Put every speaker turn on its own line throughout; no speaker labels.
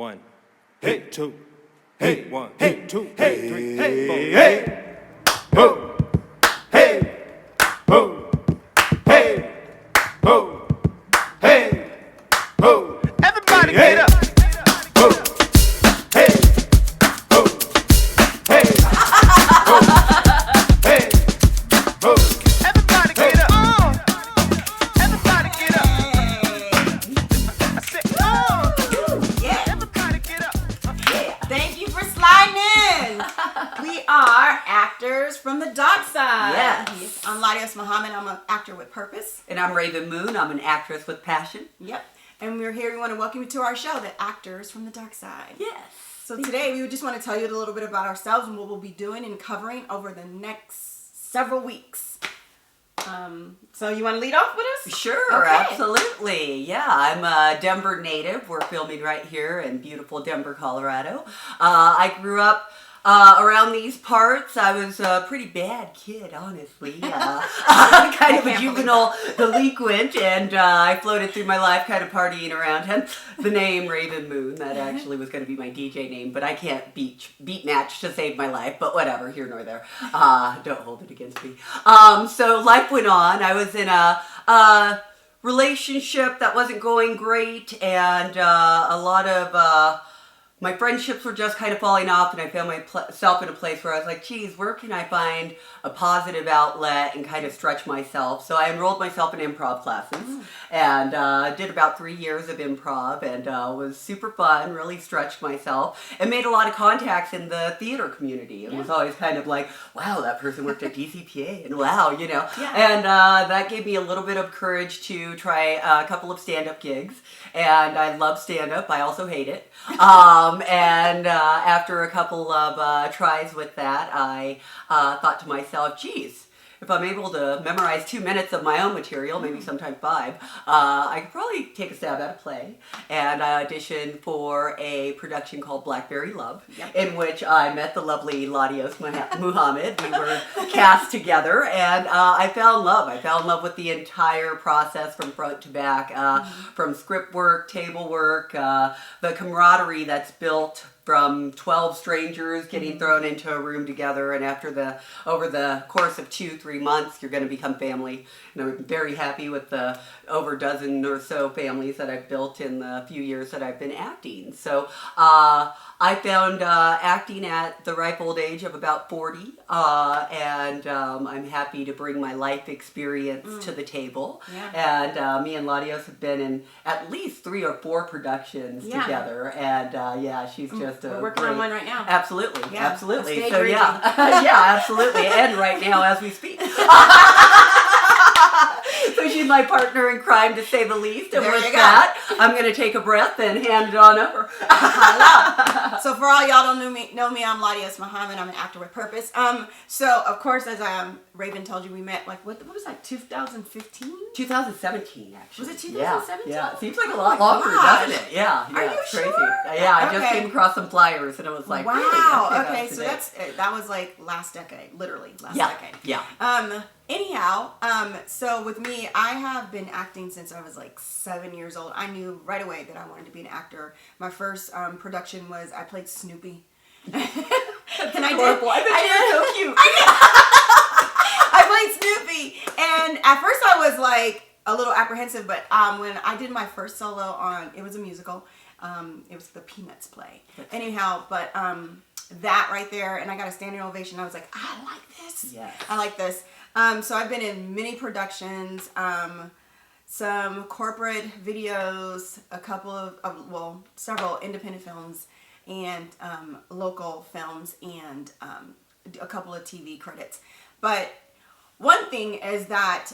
One, hey, two, hey, one, hey, two, hey, three, hey, four, hey, ho, hey, ho, hey, ho, hey, ho. Everybody get up. Ho, hey, ho, hey, ho, hey, ho. Everybody get up. Everybody get up. I said,
Yeah.
everybody get up.
Thank you for sliding in. We are actors from the DarkSide.
Yes.
I'm LaDios Muhammad. I'm an actor with purpose.
And I'm Rav'n Moon. I'm an actress with passion.
Yep. And we're here. We want to welcome you to our show, The Actors from the DarkSide.
Yes.
So today we just want to tell you a little bit about ourselves and what we'll be doing and covering over the next several weeks. So you want to lead off with us?
Sure,
Okay.
absolutely. Yeah, I'm a Denver native. We're filming right here in beautiful Denver, Colorado. I grew up around these parts. I was a pretty bad kid, honestly. Kind of a juvenile delinquent, and I floated through my life kind of partying around. Hence the name Rav'n Moon. That actually was going to be my DJ name, but I can't beat match to save my life, but whatever, here nor there. Don't hold it against me. So life went on. I was in a relationship that wasn't going great, and a lot of my friendships were just kind of falling off, and I found myself in a place where I was like, geez, where can I find a positive outlet and kind of stretch myself? So I enrolled myself in improv classes and did about 3 years of improv, and was super fun, really stretched myself, and made a lot of contacts in the theater community. And was always kind of like, wow, that person worked at DCPA, and wow, you know.
Yeah.
And that gave me a little bit of courage to try a couple of stand-up gigs. And I love stand-up. I also hate it. And after a couple of tries with that, I thought to myself, geez, if I'm able to memorize 2 minutes of my own material, maybe sometimes 5, I could probably take a stab at a play. And I auditioned for a production called Blackberry Love, in which I met the lovely LaDios Muhammad. We were cast together, and I fell in love. I fell in love with the entire process from front to back, from script work, table work, the camaraderie that's built from 12 strangers getting thrown into a room together, and over the course of 2-3 months, you're going to become family. And I'm very happy with the over a dozen or so families that I've built in the few years that I've been acting. So I found acting at the ripe old age of about 40, and I'm happy to bring my life experience to the table.
Yeah.
And me and LaDios have been in at least 3 or 4 productions together, and she's just
We're working on one right now.
Absolutely,
Yeah,
absolutely.
a stage
So
reading.
yeah, absolutely, and right now as we speak. So she's my partner in crime, to say the least. And
There
with
you go.
that, I'm going to take a breath and hand it on over.
So for all y'all don't know me, I'm LaDios Muhammad. I'm an actor with purpose. So of course, as Rav'n told you, we met like what was that? 2015?
2017, actually.
Was it 2017?
Yeah. It seems like a
Oh
lot
my
longer,
gosh.
doesn't it? Yeah.
Are you
it's crazy.
sure?
Yeah, I just
Okay.
came across some flyers and I was like,
Wow.
really?
Okay, so
today.
that was like last decade, literally last
Yeah.
decade.
Yeah.
Anyhow, so with me, I have been acting since I was like 7 years old. I knew right away that I wanted to be an actor. My first production was I played Snoopy. And I did.
I bet you're so cute.
I played Snoopy, and at first I was like a little apprehensive, but when I did my first solo it was a musical. It was the Peanuts play. Anyhow, but that right there, and I got a standing ovation. I was like, I like this.
Yes.
I like this. So I've been in many productions, some corporate videos, a couple of several independent films, and local films, and a couple of TV credits. But one thing is that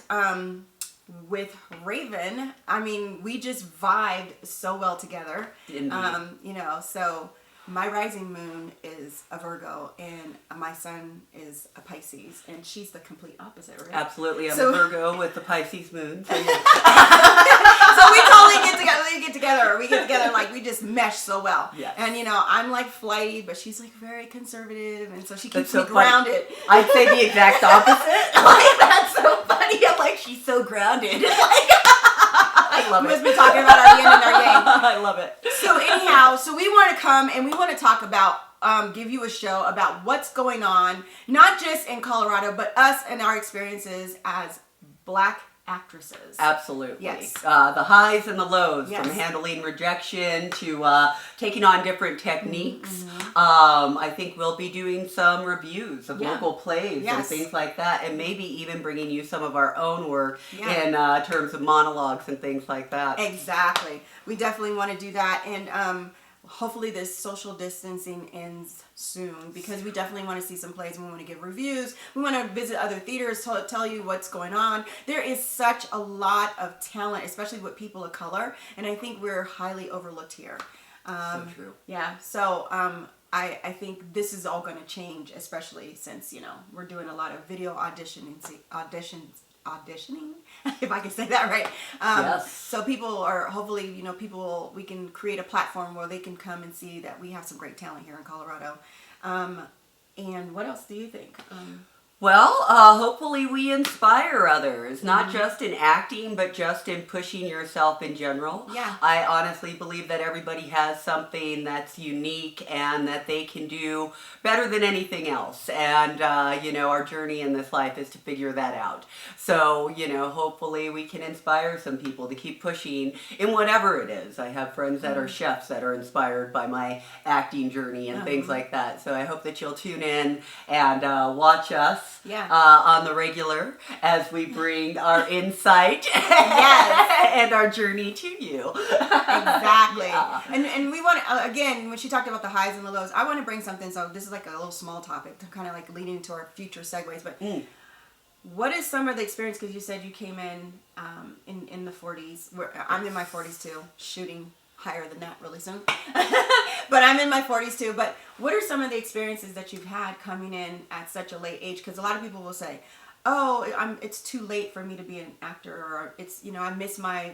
with Rav'n, I mean, we just vibed so well together.
Indeed.
So my rising moon is a Virgo, and my sun is a Pisces, and she's the complete opposite, right?
Absolutely. I'm
So-
a Virgo with the Pisces moon. So yeah.
So we totally get together. We get together, like, we just mesh so well.
Yes.
And, I'm like flighty, but she's like very conservative, and so she keeps
That's so
me grounded.
I'd say the exact opposite. Like, that's so funny. I'm like, she's so grounded. Like, I love
We
it.
must be talking about our yin and our yang.
I love it.
So anyhow, so we want to come and we want to talk about, give you a show about what's going on, not just in Colorado, but us and our experiences as Black actresses.
Absolutely.
Yes.
The highs and the lows,
Yes.
from handling rejection to taking on different techniques. I think we'll be doing some reviews of local plays and
Yes.
things like that, and maybe even bringing you some of our own work
Yeah.
in terms of monologues and things like that.
Exactly. We definitely want to do that, and hopefully this social distancing ends soon, because we definitely want to see some plays. We want to give reviews. We want to visit other theaters to tell you what's going on. There is such a lot of talent, especially with people of color, and I think we're highly overlooked here.
So true.
Yeah. So I think this is all going to change, especially since, you know, we're doing a lot of video auditioning, if I can say that right.
Yes.
So people are, hopefully, you know, we can create a platform where they can come and see that we have some great talent here in Colorado. And what else do you think?
Well, hopefully we inspire others, not just in acting, but just in pushing yourself in general.
Yeah.
I honestly believe that everybody has something that's unique and that they can do better than anything else. And, you know, our journey in this life is to figure that out. So, you know, hopefully we can inspire some people to keep pushing in whatever it is. I have friends that are chefs that are inspired by my acting journey and things like that. So I hope that you'll tune in and watch us.
Yeah.
On the regular as we bring our insight and our journey to you.
Exactly.
Yeah.
And we want to, again, when she talked about the highs and the lows, I want to bring something. So this is like a little small topic to kind of like lead into our future segues. But what is some of the experience? Because you said you came in the 40s. I'm in my 40s too, shooting higher than that really soon. But I'm in my 40s too. But what are some of the experiences that you've had coming in at such a late age? Because a lot of people will say, "Oh, it's too late for me to be an actor," or "It's, you know, I miss my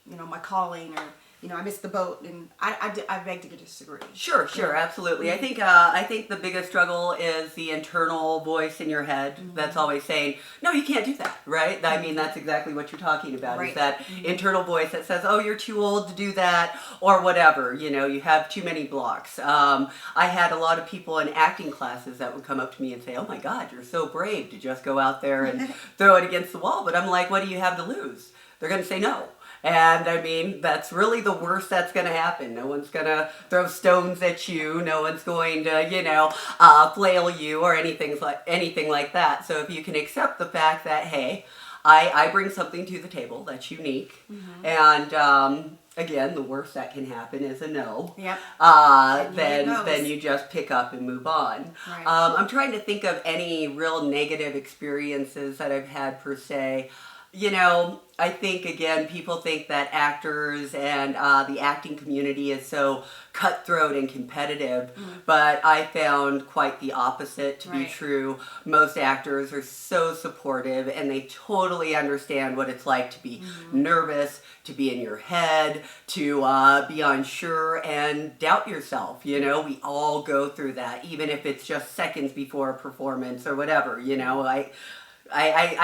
you know, my calling," or, you know, "I missed the boat." And I beg to disagree.
Sure, absolutely. I think the biggest struggle is the internal voice in your head that's always saying, "No, you can't do that," right? I mean, that's exactly what you're talking about.
Right.
Is that internal voice that says, "Oh, you're too old to do that," or whatever. You know, you have too many blocks. I had a lot of people in acting classes that would come up to me and say, "Oh my God, you're so brave to just go out there and throw it against the wall." But I'm like, "What do you have to lose?" They're going to say no. And I mean, that's really the worst that's going to happen. No one's going to throw stones at you. No one's going to, you know, flail you or anything like that. So if you can accept the fact that, hey, I bring something to the table that's unique. And again, the worst that can happen is a no.
Yep.
Then you just pick up and move on.
Right.
I'm trying to think of any real negative experiences that I've had per se. You know, I think, again, people think that actors and the acting community is so cutthroat and competitive, but I found quite the opposite to be true. Most actors are so supportive, and they totally understand what it's like to be nervous, to be in your head, to be unsure and doubt yourself. You know, we all go through that, even if it's just seconds before a performance or whatever. You know, I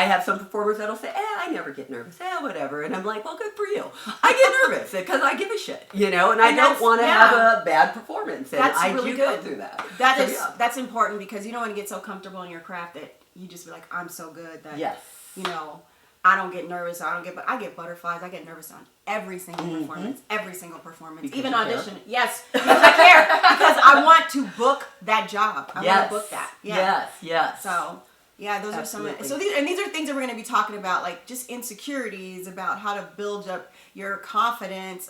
have some performers that'll say, I never get nervous, whatever. And I'm like, well, good for you. I get nervous because I give a shit, you know, and I don't want to have a bad performance. And
That's
I
really
do
good.
go through that.
That's important, because you don't want to get so comfortable in your craft that you just be like, I'm so good that, you know, I don't get nervous. But I get butterflies. I get nervous on every single performance,
Because
even
you
audition. Care? Yes, because I care, because I want to book that job. I want to book that. Yeah.
Yes.
So. Yeah, those
Absolutely.
are some. So these are things that we're going to be talking about, like just insecurities, about how to build up your confidence.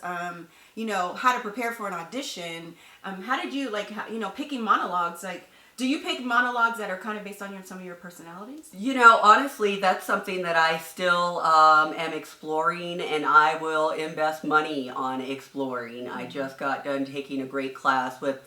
You know, how to prepare for an audition. How did you picking monologues? Like, do you pick monologues that are kind of based on some of your personalities?
You know, honestly, that's something that I still am exploring, and I will invest money on exploring. I just got done taking a great class with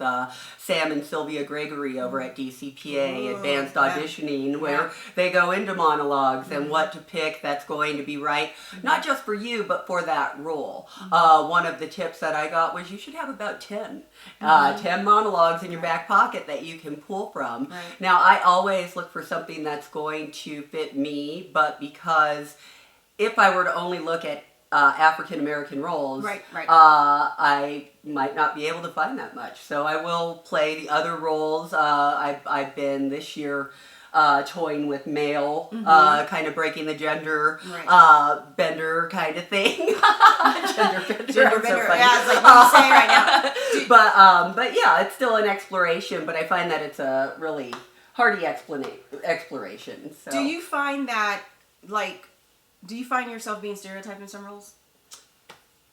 Sam and Sylvia Gregory over at DCPA, Advanced Auditioning, where they go into monologues and what to pick that's going to be right, not just for you, but for that role. One of the tips that I got was you should have about 10 monologues in your back pocket that you can pull from.
Right.
Now, I always look for something that's going to fit me, but because if I were to only look at African American roles,
Right.
I might not be able to find that much. So I will play the other roles. I've been this year toying with male, kind of breaking the gender bender kind of thing. Gender bender.
Gender
I'm so
bender.
funny.
Yeah, it's like what I'm saying right now.
But yeah, it's still an exploration. But I find that it's a really hearty exploration. So.
Do you find that, like, do you find yourself being stereotyped in some roles?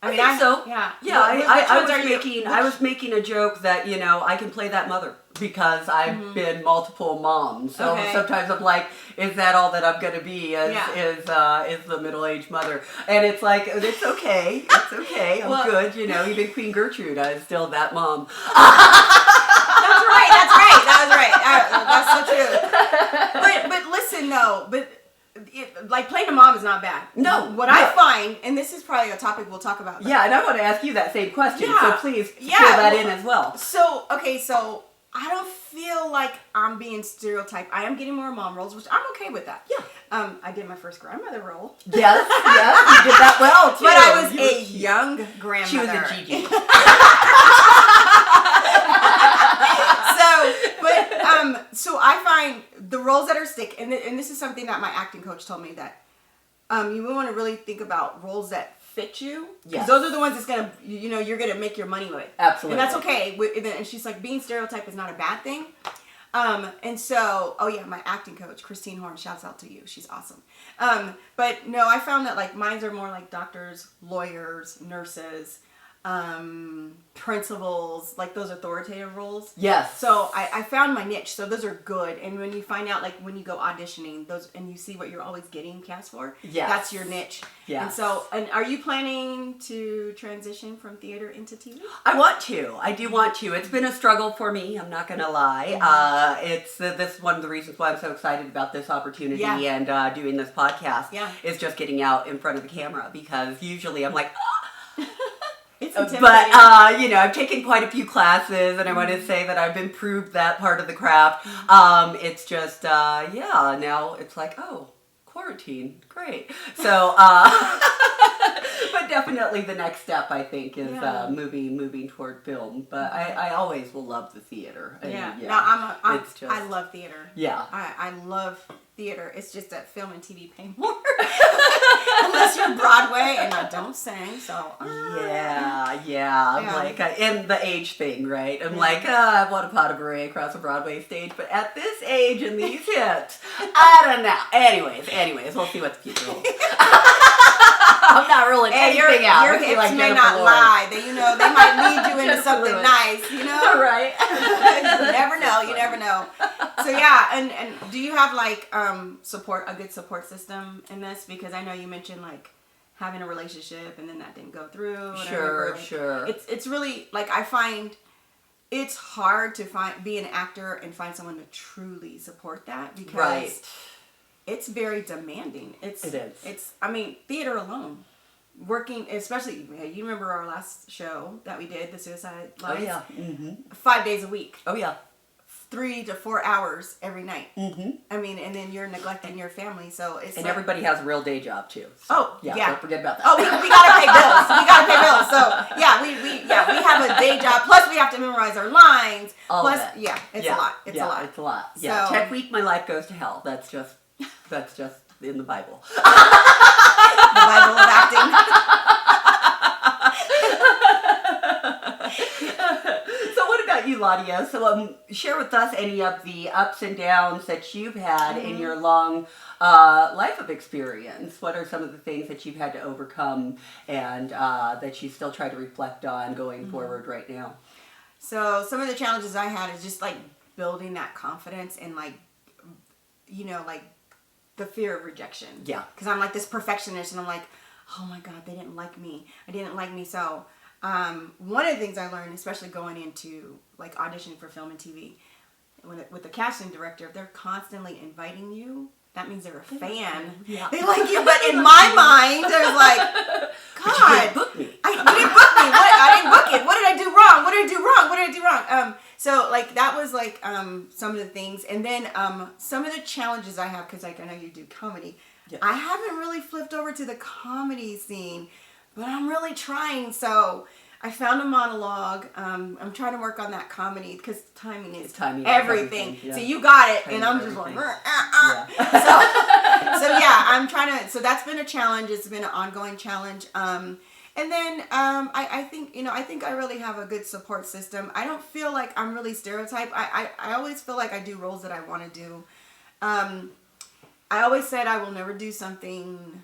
I think so.
Yeah.
Yeah, I was making a joke that, you know, I can play that mother because I've been multiple moms. So sometimes I'm like, is that all that I'm going to be is the middle-aged mother? And it's like, it's okay. It's okay. I'm good. You know, even Queen Gertrude, I was still that mom.
That's right. That's so true. But listen, though, like playing a mom is not bad.
No.
What I find, and this is probably a topic we'll talk about.
Yeah, and I want to ask you that same question.
Yeah.
So please fill that in as well.
So I don't feel like I'm being stereotyped. I am getting more mom roles, which I'm okay with that.
Yeah.
I did my first grandmother role.
Yes, you did that well too.
But I was a young grandmother.
She was a Gigi.
So I find the roles that are stick, and this is something that my acting coach told me, that you want to really think about roles that fit you. Because those are the ones that's gonna, you know, you're gonna make your money with.
Absolutely.
And that's okay. And she's like, being stereotyped is not a bad thing. And so, my acting coach, Christine Horn, shouts out to you. She's awesome. But no, I found that like mines are more like doctors, lawyers, nurses, principals, like those authoritative roles.
Yes.
So I found my niche. So those are good. And when you find out, like when you go auditioning, those, and you see what you're always getting cast for, that's your niche.
Yeah.
And so, and are you planning to transition from theater into TV?
I want to. I do want to. It's been a struggle for me. I'm not going to lie. It's this is one of the reasons why I'm so excited about this opportunity and doing this podcast.
Yeah.
Is just getting out in front of the camera, because usually I'm like,
It's
but
intimidating.
you know, I've taken quite a few classes, and I want to say that I've improved that part of the craft. It's just now it's like, oh, quarantine, great. So but definitely the next step, I think, is moving toward film. But I always will love the theater.
I love theater.
Yeah.
I love theater. It's just that film and TV pay more. Unless you're Broadway, and I don't sing, so.
I'm like, and the age thing, right? I'm like, I want a pot of beret across a Broadway stage, but at this age and these hips, I don't know. Anyways, we'll see what the future holds. I'm not ruling anything out.
Your hips may not lie. They might lead you into something nice, you know?
Right.
You never know. So yeah, and do you have like a good support system in this? Because I know you mentioned like having a relationship and then that didn't go through.
Sure.
It's really like, I find it's hard to be an actor and find someone to truly support that, because it's very demanding. It is. It's, I mean, theater alone, working, especially, you remember our last show that we did, the Suicide Lights?
Oh yeah. Mm-hmm.
5 days a week.
Oh yeah.
3 to 4 hours every night.
Mm-hmm.
I mean, and then you're neglecting your family, so it's
and
like,
everybody has a real day job too. So, don't forget about that.
Oh, we gotta pay bills. So yeah, we have a day job. Plus, we have to memorize our lines.
All
Plus,
of it.
It's a lot. It's a lot.
Yeah.
So,
Tech week, my life goes to hell. That's just in the Bible.
The Bible of acting.
So what about you, LaDios? So share with us any of the ups and downs that you've had in your long life of experience. What are some of the things that you've had to overcome and that you still try to reflect on going forward right now?
So some of the challenges I had is just like building that confidence and like, like the fear of rejection.
Yeah.
Because I'm like this perfectionist, and I'm like, oh my God, they didn't like me. I didn't like me. So one of the things I learned, especially going into like auditioning for film and TV, with the casting director, if they're constantly inviting you, that means they're a fan.
Yeah.
They like you. But in my mind, I was like, God,
you didn't book me.
You didn't book me. I didn't book it. What did I do wrong? What did I do wrong? So like that was like some of the things, and then some of the challenges I have, because like I know you do comedy. Yeah. I haven't really flipped over to the comedy scene, but I'm really trying. So I found a monologue. I'm trying to work on that comedy because timing is everything.
Yeah.
So you got it,
Timing
and I'm
is
just like,
everything.
So yeah, I'm trying to. So that's been a challenge. It's been an ongoing challenge. And then I think I think I really have a good support system. I don't feel like I'm really stereotyped. I always feel like I do roles that I want to do. I always said I will never do something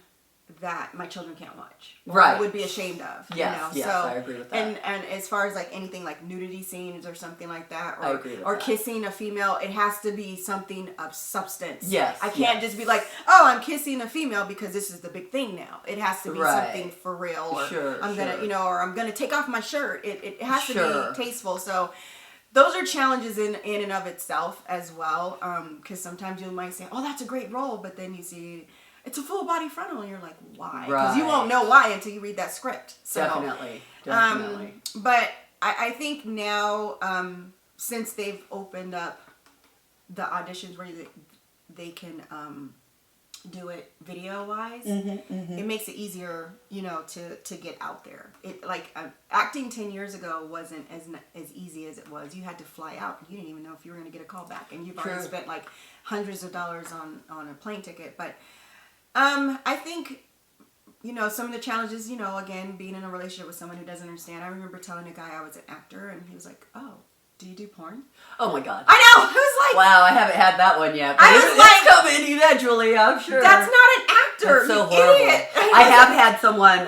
that my children can't watch, or I would be ashamed of.
Yes,
so,
I agree with that.
And as far as like anything like nudity scenes or something like that, or,
I agree with
or
that.
kissing a female, it has to be something of substance.
Yes,
I can't just be like, oh, I'm kissing a female because this is the big thing now. It has to be something for real, or I'm gonna, or I'm gonna take off my shirt. It has to be tasteful. So those are challenges in and of itself as well. Because sometimes you might say, oh, that's a great role, but then you see it's a full body frontal, and you're like, why? Because you won't know why until you read that script. So,
Definitely.
But I think now, since they've opened up the auditions where they can do it video wise, it makes it easier, to get out there. It acting 10 years ago wasn't as easy as it was. You had to fly out. You didn't even know if you were going to get a call back, and you've already spent like hundreds of dollars on a plane ticket. But I think, some of the challenges, again, being in a relationship with someone who doesn't understand. I remember telling a guy I was an actor, and he was like, oh, do you do porn?
Oh my God.
I know! I was like...
Wow, I haven't had that one yet. But
I was like...
It's coming eventually, I'm sure.
That's not an actor,
That's so
you
horrible.
idiot!
I have had someone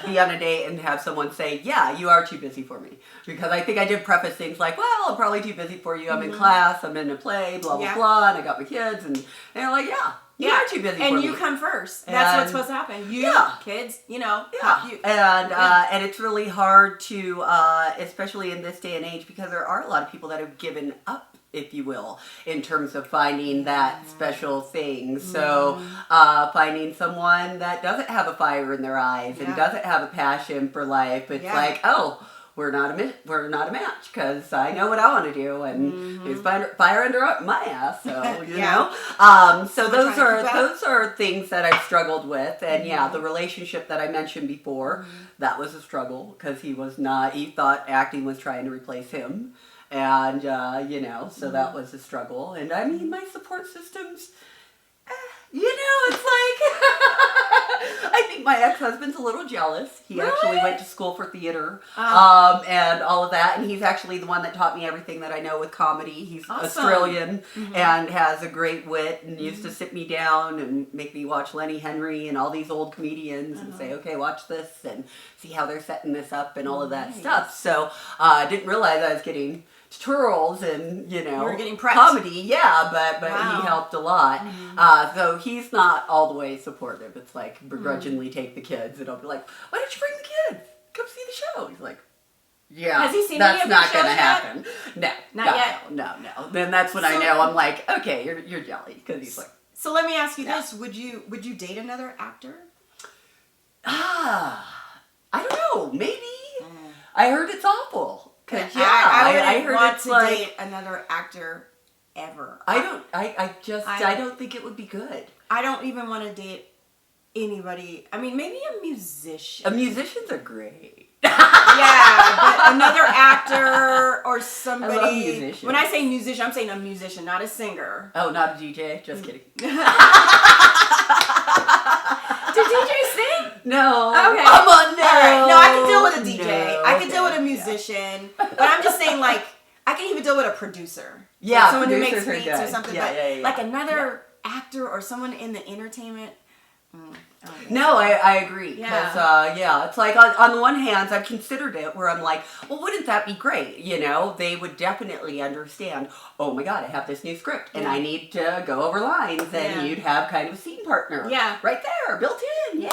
be on a date and have someone say, yeah, you are too busy for me. Because I think I did preface things like, well, I'm probably too busy for you. I'm in class, I'm in a play, blah, blah, blah, and I got my kids. And they're like, yeah. You're too busy for me.
And you come first. That's what's supposed to happen. You, kids,
And it's really hard to, especially in this day and age, because there are a lot of people that have given up, if you will, in terms of finding that special thing. So finding someone that doesn't have a fire in their eyes and doesn't have a passion for life, it's like, oh, we're not a match because I know what I want to do, and there's fire under my ass. So you know, so those are things that I've struggled with, and the relationship that I mentioned before, that was a struggle because he thought acting was trying to replace him, and so that was a struggle. And I mean, my support systems. It's like, I think my ex-husband's a little jealous. He actually went to school for theater and all of that. And he's actually the one that taught me everything that I know with comedy. He's Australian and has a great wit and used to sit me down and make me watch Lenny Henry and all these old comedians and say, okay, watch this and see how they're setting this up and all of that stuff. So I didn't realize I was getting tutorials and
you were getting prepped.
Comedy, but he helped a lot. So he's not all the way supportive. It's like begrudgingly take the kids, and I'll be like, "Why don't you bring the kids? Come see the show." He's like, "Yeah,
has he seen
that's
any of
not going to happen." No,
not yet.
No. Then that's when I know. I'm like, okay, you're jelly because he's like.
So let me ask you this: Would you date another actor?
I don't know. Maybe. I heard it's awful.
I wouldn't want to date another actor ever.
I don't think it would be good.
I don't even want to date anybody. I mean, maybe a musician.
Musicians are great.
Yeah, but another actor or somebody.
I love musicians.
When I say musician, I'm saying a musician, not a singer.
Oh, not a DJ? Just kidding.
Do DJs sing?
No.
Okay.
Come on, no.
All right. No, I can deal with a DJ.
No,
I can deal with a musician. But I'm just saying, like, I can even deal with a producer.
Yeah,
like someone who makes beats or something.
Yeah.
Like another actor or someone in the entertainment.
No, I agree. Because, it's like on the one hand, I've considered it where I'm like, well, wouldn't that be great? They would definitely understand, oh my God, I have this new script and I need to go over lines, and you'd have kind of a scene partner.
Yeah.
Right there, built in, yay.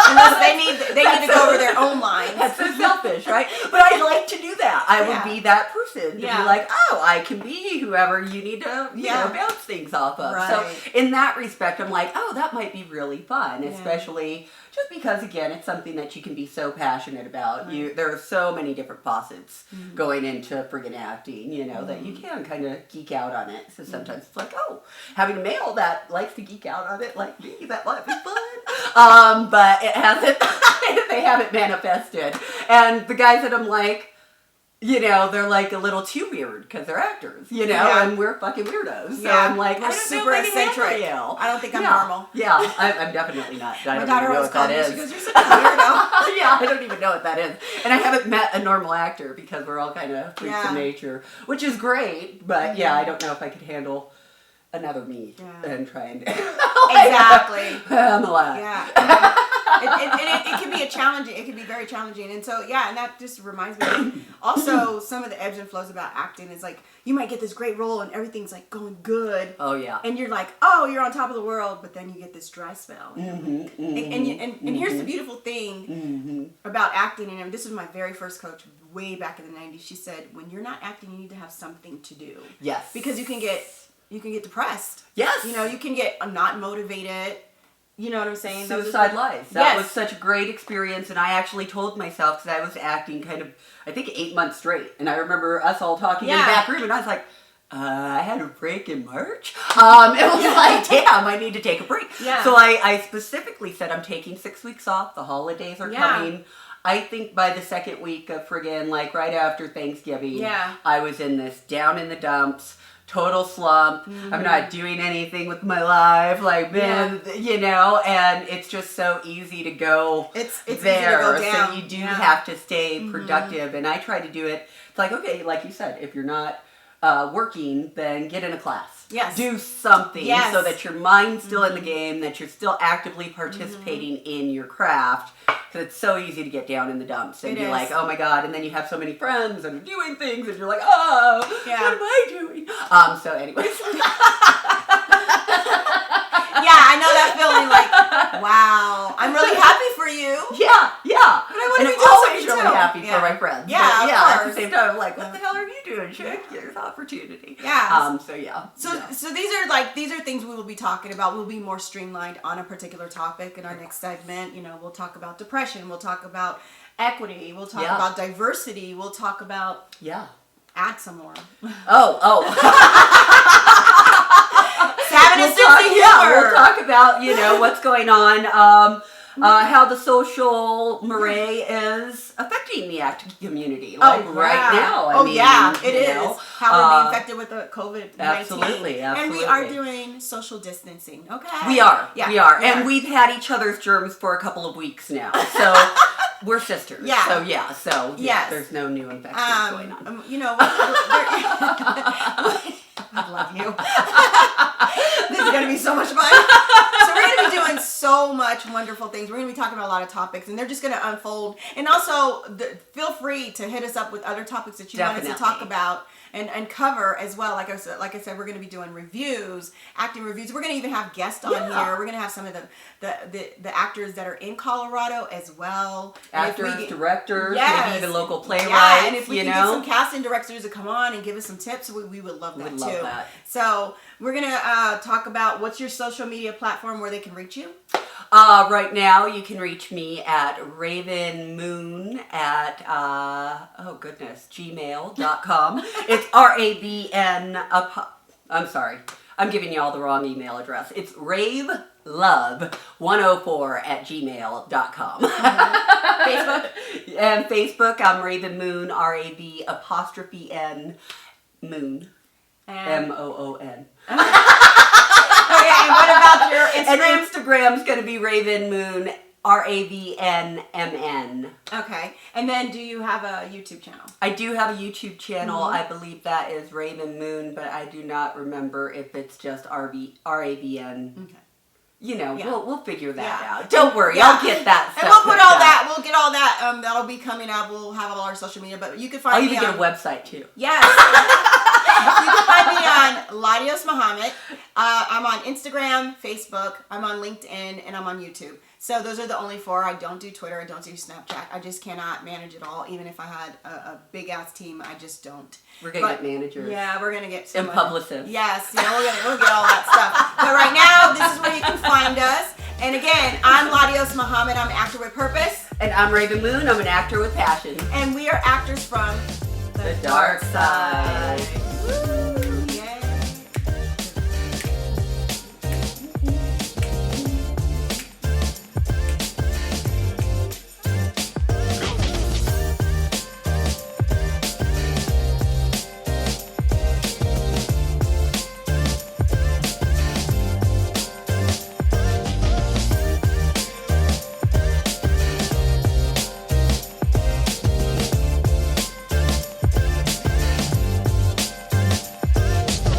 Unless they need to go over their own lines.
That's so selfish, right? But I'd like to do that. I would be that person. person to
Yeah.
be like, oh, I can be whoever you need to, you know, bounce things off of.
Right.
So in that respect, I'm like, oh, that might be really fun,
Yeah.
especially just because, again, it's something that you can be so passionate about.
Right.
There are so many different facets going into friggin' acting, you know, that you can kind of geek out on it. So sometimes it's like, oh, having a male that likes to geek out on it like me, that might be fun. But it hasn't, they haven't manifested. And the guys that I'm like, you know, they're like a little too weird because they're actors, you know,
Yeah.
and we're fucking weirdos. So
Yeah.
I'm like,
We're
I don't
super
know if I can
eccentric.
handle you.
I don't think I'm
Yeah.
normal.
Yeah, I'm definitely not. I
My
don't
daughter
even know
always
what
calls
that
me.
is.
She goes, "You're such a weirdo."
Yeah, I don't even know what that is. And I haven't met a normal actor because we're all kind of freaks
Yeah.
of nature, which is great. But yeah, I don't know if I could handle another me and try and
Exactly.
I'm a lot.
Yeah. It can be a challenging. It can be very challenging, and so yeah, and that just reminds me. Also, some of the ebbs and flows about acting is like you might get this great role and everything's like going good.
Oh yeah.
And you're like, oh, you're on top of the world, but then you get this dry spell. And here's the beautiful thing about acting, and this was my very first coach way back in the 90s. She said, when you're not acting, you need to have something to do.
Yes.
Because you can get depressed.
Yes.
You know, you can get not motivated. You know what I'm saying?
Suicide Lives. That
Yes.
was such a great experience, and I actually told myself, because I was acting kind of, I think 8 months straight, and I remember us all talking in the back room, and I was like, I had a break in March. It was like, damn, I need to take a break.
Yeah.
So I specifically said, I'm taking 6 weeks off. The holidays are coming. I think by the second week of friggin', like right after Thanksgiving, I was in this down in the dumps, total slump. I'm not doing anything with my life, like, man, you know, and it's just so easy to go
It's
there.
easy to go down.
So you do have to stay productive, and I try to do it. It's like, okay, like you said, if you're not working, then get in a class.
Yes.
Do something
Yes.
so that your mind's still in the game, that you're still actively participating in your craft. Because it's so easy to get down in the dumps and be like, oh my God. And then you have so many friends and are doing things and you're like, oh, what am I doing? So anyways.
Yeah, I know that feeling like, wow, I'm really happy for you.
Yeah.
But I want
And
to
I'm
be doing
always
something
really
too.
happy for my friends.
Yeah,
But
of
at the
course.
same time, I'm like, what the hell are you doing, chick? There's opportunity.
Yeah.
So yeah.
So these are things we will be talking about. We'll be more streamlined on a particular topic in our next segment. You know, we'll talk about depression. We'll talk about equity. We'll talk about diversity. We'll talk about add some more. Having a sense of humor.
We'll talk about, you know, what's going on, how the social moray is affecting the acting community, like right now. I mean,
it is.
know,
How we're being affected with the COVID-19.
Absolutely.
And we are doing social distancing, okay?
We are.
Yeah.
And we've had each other's germs for a couple of weeks now, so we're sisters.
Yeah.
So there's no new infections going on.
You know, I love you. This is going to be so much fun. So we're going to be doing so much wonderful things. We're going to be talking about a lot of topics, and they're just going to unfold. And also, feel free to hit us up with other topics that you want us to talk about and cover as well. Like I said, we're going to be doing reviews, acting reviews. We're going to even have guests on here. We're going to have some of the actors that are in Colorado as well.
Actors, directors,
Yes.
maybe even local playwrights.
Yeah, and if we
you
can
know?
get some casting directors to come on and give us some tips, we would love that
We'd
too.
love that.
So we're gonna talk about what's your social media platform where they can reach you.
Right now, you can reach me at Rav'n Moon at gmail.com. It's RAVN. I'm sorry, I'm giving you all the wrong email address. It's ravlove104 at gmail.com.
Facebook?
And Facebook, I'm Rav'n Moon, RAV''N Moon.
And,
MOON.
okay, and what about your
And
Instagram?
Instagram's going to be Rav'n Moon, RAVNMN.
Okay, and then do you have a YouTube channel?
I do have a YouTube channel. I believe that is Rav'n Moon, but I do not remember if it's just RAVN.
Okay.
You know, we'll figure that
Yeah.
out. Don't worry, I'll get that stuff.
And we'll put
picked
all
up.
that. We'll get all that. That'll be coming up. We'll have all our social media, but you can find
I'll
me
even get
on
a website too.
Yes. You can find me on LaDios Muhammad. I'm on Instagram, Facebook, I'm on LinkedIn, and I'm on YouTube. So those are the only 4. I don't do Twitter. I don't do Snapchat. I just cannot manage it all. Even if I had a big ass team, I just don't.
We're gonna get managers.
Yeah, we're gonna get
and publicists.
Yes, we'll get all that stuff. But right now, this is where you can find us. And again, I'm LaDios Muhammad. I'm an actor with purpose.
And I'm Rav'n Moon. I'm an actor with passion.
And we are actors from
The Dark Side.
Woo!